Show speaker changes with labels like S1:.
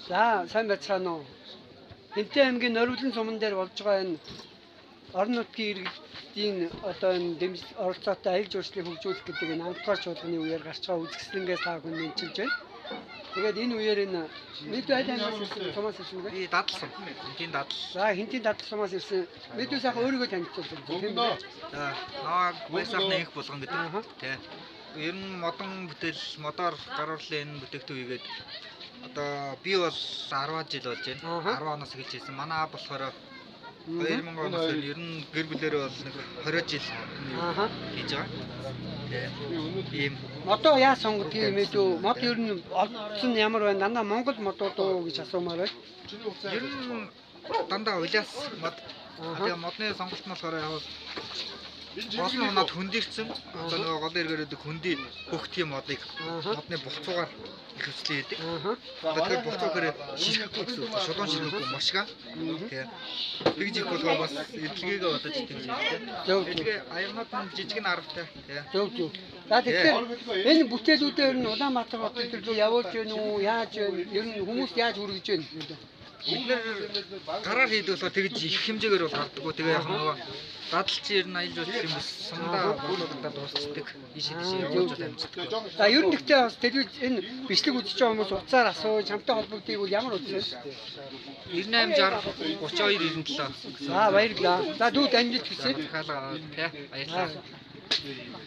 S1: За сайн байцгаана уу. Хинтээ аймгийн Нориулын суман дээр болж байгаа энэ орон нутгийн иргэдийн одоо энэ дэмжлэг оролцоотой аял жуулчлалыг хөгжүүлэх гэдэг энэ анхдугаар чуулганы үеэр гарч байгаа үзэсгэлэнгээс та бүхэн мэдчилж байна. Тэгээд энэ үеэр энэ мэдээ айл аймагаас ирсэн сумаас ирсэн үү?
S2: Би дадлсан. Хинтийн дадал.
S1: За хинтийн дадал сумаас ирсэн. Мэдээ сайхан өөрийгөө танилцуулж байна.
S2: За наваг байсаахны их булган гэдэг. Тэ. Ер нь модон бүтээл модоор гаруулсан энэ бүтээгдэхүүн хийгээд одоо би бол 10 жил болж байна. 10 оноос эхэлж ирсэн. Манай аав болохоор 2000 оноос ер нь гэр бүлэрээ бол нэг 20 жил хийж байгаа. Ийм
S1: модоо яа сонгод юм мэдүү? Мод ер нь олдсон ямар байна? Дандаа Монгол модууд уу гэж асуумаар байна.
S2: Ер нь дандаа улаас мод. Тэгээ модны сонголт нь болохоор яг Босно над хөндөрсөн. Одоо нөгөө гол эргээрээ хөндөй хөхт юм модыг модны булцуугаар их хүчлээ хийдэг. Тэгэхээр булцуугаар ширхэхгүй гэсэн үг. Шулуун ширхэхгүй мошгаа. Тэгээ тэгж их болгоо бас эдлэгээгээ бодож тэгж хийдэг. Тэгээ аяарнууд нь жижиг н аргатай.
S1: Зөв. За тэгэхээр энэ бүтээлүүдээр нь Улаанбаатар хотод төлөө явуулж гэнэ үү? Яаж вэ? Ер нь хүмүүс яаж хүргэж байна?
S2: Бид нэр гараар хийдэг болохоор тэгж их хэмжээгээр бол хардггүй. Тэгээ яг нөгөө дадалч ер нь аялал жуулчлал юм биш. Сумдаа буулгадаа дуусчдаг. Ийшээ явуулж амждаг.
S1: За ер нь гэхдээ бас телевиз энэ бичлэг үзэж байгаа хүмүүс уцаар асууж хамтаа холбогдгийг бол ямар үзлээ?
S2: 9860 32 97.
S1: За баярлалаа. За дүүд амжилт хүсье.
S2: Хаалгаа тий баярлалаа.